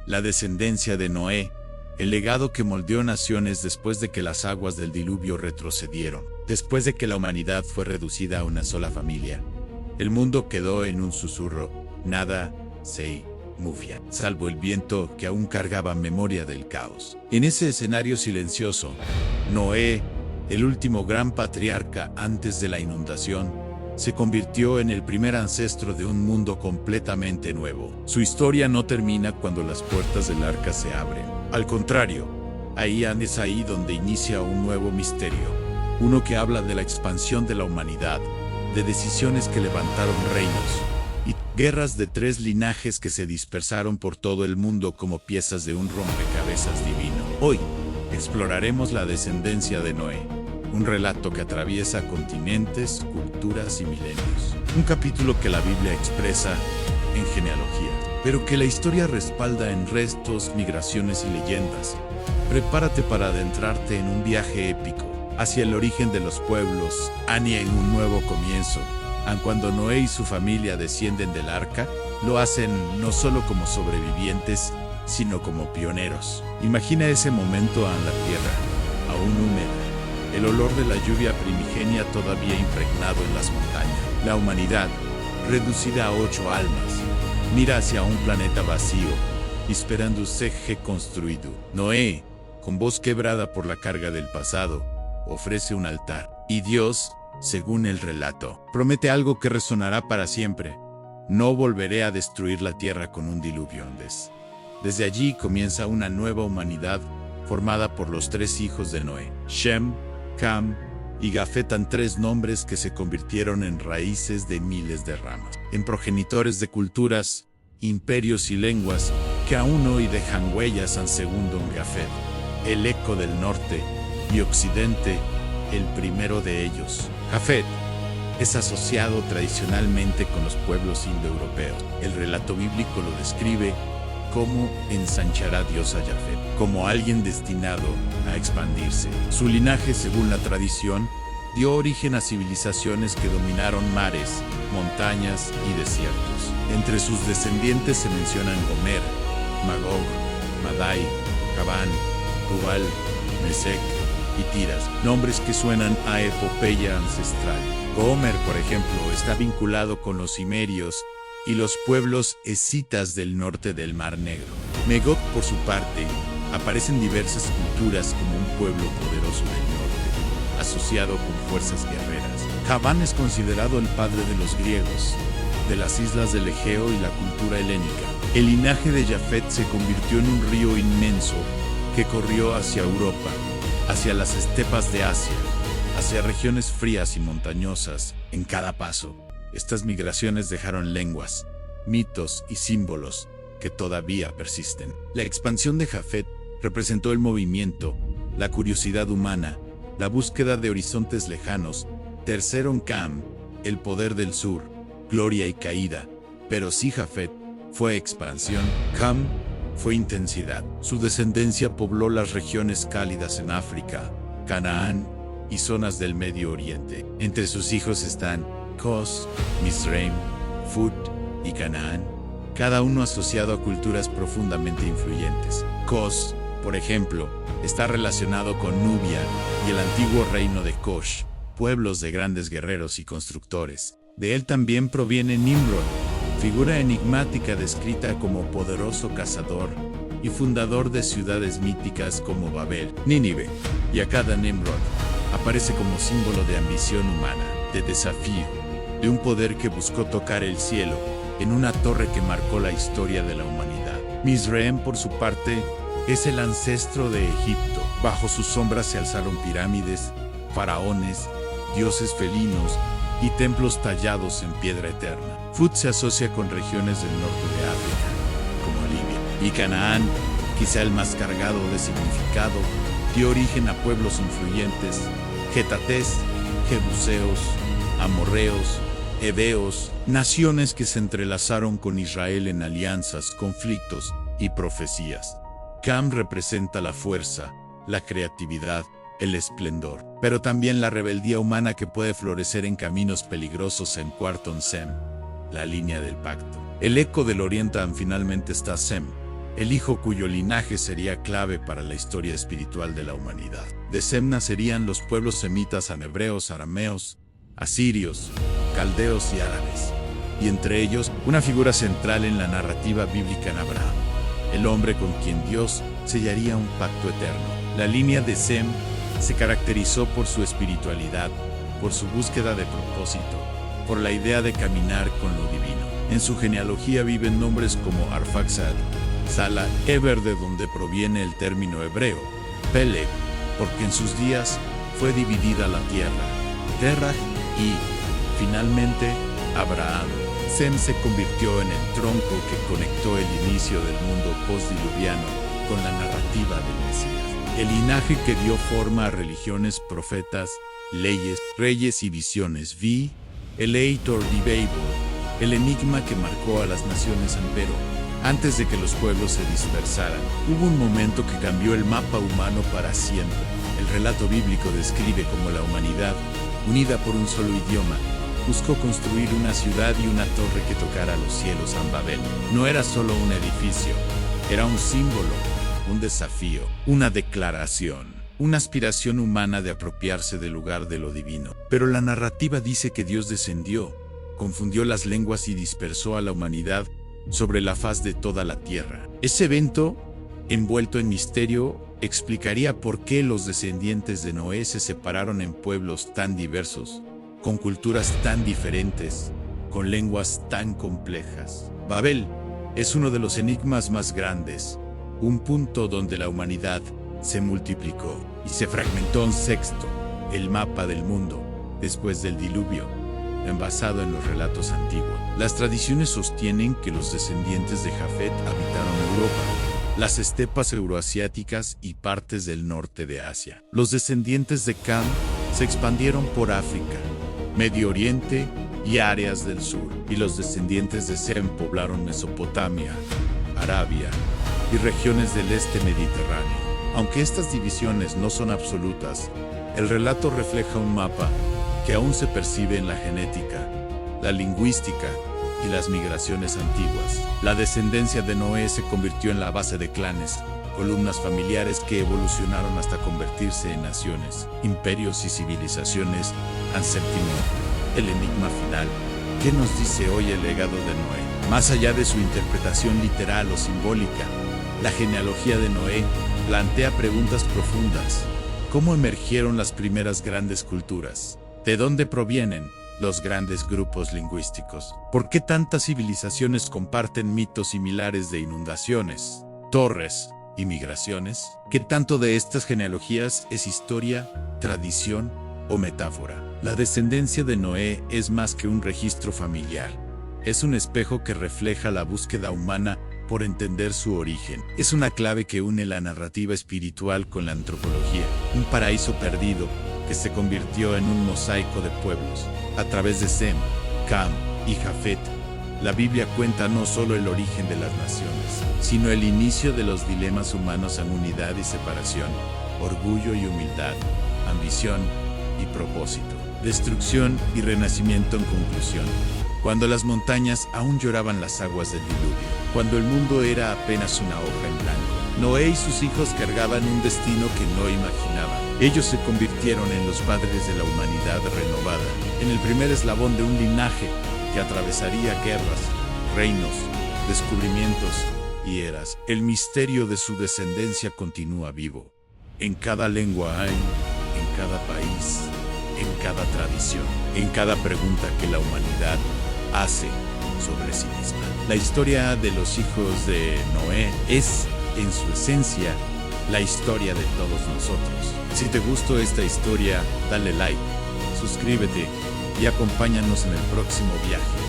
la descendencia de Noé, el legado que moldeó naciones después de que las aguas del diluvio retrocedieron. Después de que la humanidad fue reducida a una sola familia, el mundo quedó en un susurro, nada se movía, salvo el viento que aún cargaba memoria del caos. En ese escenario silencioso, Noé, el último gran patriarca antes de la inundación, se convirtió en el primer ancestro de un mundo completamente nuevo. Su historia no termina cuando las puertas del arca se abren. Al contrario, es ahí donde inicia un nuevo misterio, uno que habla de la expansión de la humanidad, de decisiones que levantaron reinos, y guerras de 3 linajes que se dispersaron por todo el mundo como piezas de un rompecabezas divino. Hoy, exploraremos la descendencia de Noé, un relato que atraviesa continentes, culturas y milenios. Un capítulo que la Biblia expresa en genealogía, pero que la historia respalda en restos, migraciones y leyendas. Prepárate para adentrarte en un viaje épico hacia el origen de los pueblos, en un nuevo comienzo. Aun cuando Noé y su familia descienden del arca, lo hacen no solo como sobrevivientes, sino como pioneros. Imagina ese momento en la tierra, aún húmeda, el olor de la lluvia primigenia todavía impregnado en las montañas. La humanidad, reducida a 8 almas, mira hacia un planeta vacío, esperando ser reconstruido. Noé, con voz quebrada por la carga del pasado, ofrece un altar. Y Dios, según el relato, promete algo que resonará para siempre. No volveré a destruir la tierra con un diluvio. Desde allí comienza una nueva humanidad formada por los 3 hijos de Noé, Shem, Cam y Jafet, 3 nombres que se convirtieron en raíces de miles de ramas, en progenitores de culturas, imperios y lenguas que aún hoy dejan huellas en segundo en Jafet, el eco del norte y occidente, el primero de ellos. Jafet es asociado tradicionalmente con los pueblos indoeuropeos. El relato bíblico lo describe como ensanchará Dios a Jafet, como alguien destinado a expandirse. Su linaje, según la tradición, dio origen a civilizaciones que dominaron mares, montañas y desiertos. Entre sus descendientes se mencionan Gomer, Magog, Madai, Javán, Tubal, Mesec y Tiras, nombres que suenan a epopeya ancestral. Gomer, por ejemplo, está vinculado con los cimerios y los pueblos escitas del norte del Mar Negro. Magog, por su parte, aparece en diversas culturas como un pueblo poderoso del norte, asociado con fuerzas guerreras. Javán es considerado el padre de los griegos, de las islas del Egeo y la cultura helénica. El linaje de Jafet se convirtió en un río inmenso que corrió hacia Europa, hacia las estepas de Asia, hacia regiones frías y montañosas. En cada paso, estas migraciones dejaron lenguas, mitos y símbolos que todavía persisten. La expansión de Jafet representó el movimiento, la curiosidad humana, la búsqueda de horizontes lejanos. Tercero en Cam, el poder del sur, gloria y caída. Pero si Jafet fue expansión, Cam fue intensidad. Su descendencia pobló las regiones cálidas en África, Canaán y zonas del Medio Oriente. Entre sus hijos están Cos, Misraim, Fut y Canaán, cada uno asociado a culturas profundamente influyentes. Cos, por ejemplo, está relacionado con Nubia y el antiguo reino de Kosh, pueblos de grandes guerreros y constructores. De él también proviene Nimrod, figura enigmática descrita como poderoso cazador y fundador de ciudades míticas como Babel, Nínive y Akkad. Nimrod aparece como símbolo de ambición humana, de desafío, de un poder que buscó tocar el cielo en una torre que marcó la historia de la humanidad. Misraim, por su parte, es el ancestro de Egipto. Bajo sus sombras se alzaron pirámides, faraones, dioses felinos y templos tallados en piedra eterna. Fut se asocia con regiones del norte de África, como Libia. Y Canaán, quizá el más cargado de significado, dio origen a pueblos influyentes: getatés, jebuseos, amorreos, heveos, naciones que se entrelazaron con Israel en alianzas, conflictos y profecías. Cam representa la fuerza, la creatividad, el esplendor, pero también la rebeldía humana que puede florecer en caminos peligrosos. En cuarto en Sem, la línea del pacto. El eco del oriente finalmente está Sem, el hijo cuyo linaje sería clave para la historia espiritual de la humanidad. De Sem nacerían los pueblos semitas, anebreos, arameos, asirios, caldeos y árabes, y entre ellos una figura central en la narrativa bíblica en Abraham, el hombre con quien Dios sellaría un pacto eterno. La línea de Sem se caracterizó por su espiritualidad, por su búsqueda de propósito, por la idea de caminar con lo divino. En su genealogía viven nombres como Arfaxad, Sala, Eber, de donde proviene el término hebreo, Peleg, porque en sus días fue dividida la tierra, Terach y, finalmente, Abraham. Sem se convirtió en el tronco que conectó el inicio del mundo postdiluviano con la narrativa del Mesías. El linaje que dio forma a religiones, profetas, leyes, reyes y visiones. Vi, el Eitor di Babel, el enigma que marcó a las naciones. Empero, antes de que los pueblos se dispersaran, hubo un momento que cambió el mapa humano para siempre. El relato bíblico describe cómo la humanidad, unida por un solo idioma, buscó construir una ciudad y una torre que tocara los cielos. Babel no era solo un edificio, era un símbolo, un desafío, una declaración, una aspiración humana de apropiarse del lugar de lo divino. Pero la narrativa dice que Dios descendió, confundió las lenguas y dispersó a la humanidad sobre la faz de toda la tierra. Ese evento, envuelto en misterio, explicaría por qué los descendientes de Noé se separaron en pueblos tan diversos, con culturas tan diferentes, con lenguas tan complejas. Babel es uno de los enigmas más grandes, un punto donde la humanidad se multiplicó y se fragmentó en sexto, el mapa del mundo, después del diluvio, basado en los relatos antiguos. Las tradiciones sostienen que los descendientes de Jafet habitaron Europa, las estepas euroasiáticas y partes del norte de Asia. Los descendientes de Cam se expandieron por África, Medio Oriente y áreas del sur, y los descendientes de Sem poblaron Mesopotamia, Arabia y regiones del este mediterráneo. Aunque estas divisiones no son absolutas, el relato refleja un mapa que aún se percibe en la genética, la lingüística y las migraciones antiguas. La descendencia de Noé se convirtió en la base de clanes, columnas familiares que evolucionaron hasta convertirse en naciones, imperios y civilizaciones. Séptimo, el enigma final. ¿Qué nos dice hoy el legado de Noé? Más allá de su interpretación literal o simbólica, la genealogía de Noé plantea preguntas profundas. ¿Cómo emergieron las primeras grandes culturas? ¿De dónde provienen los grandes grupos lingüísticos? ¿Por qué tantas civilizaciones comparten mitos similares de inundaciones, torres y migraciones? ¿Qué tanto de estas genealogías es historia, tradición o metáfora? La descendencia de Noé es más que un registro familiar. Es un espejo que refleja la búsqueda humana por entender su origen. Es una clave que une la narrativa espiritual con la antropología. Un paraíso perdido que se convirtió en un mosaico de pueblos. A través de Sem, Cam y Jafet, la Biblia cuenta no solo el origen de las naciones, sino el inicio de los dilemas humanos en unidad y separación, orgullo y humildad, ambición y propósito, destrucción y renacimiento. En conclusión, cuando las montañas aún lloraban las aguas del diluvio, cuando el mundo era apenas una hoja en blanco, Noé y sus hijos cargaban un destino que no imaginaban. Ellos se convirtieron en los padres de la humanidad renovada, en el primer eslabón de un linaje que atravesaría guerras, reinos, descubrimientos y eras. El misterio de su descendencia continúa vivo. En cada lengua hay, en cada país, en cada tradición, en cada pregunta que la humanidad hace sobre sí misma. La historia de los hijos de Noé es, en su esencia, la historia de todos nosotros. Si te gustó esta historia, dale like, suscríbete y acompáñanos en el próximo viaje.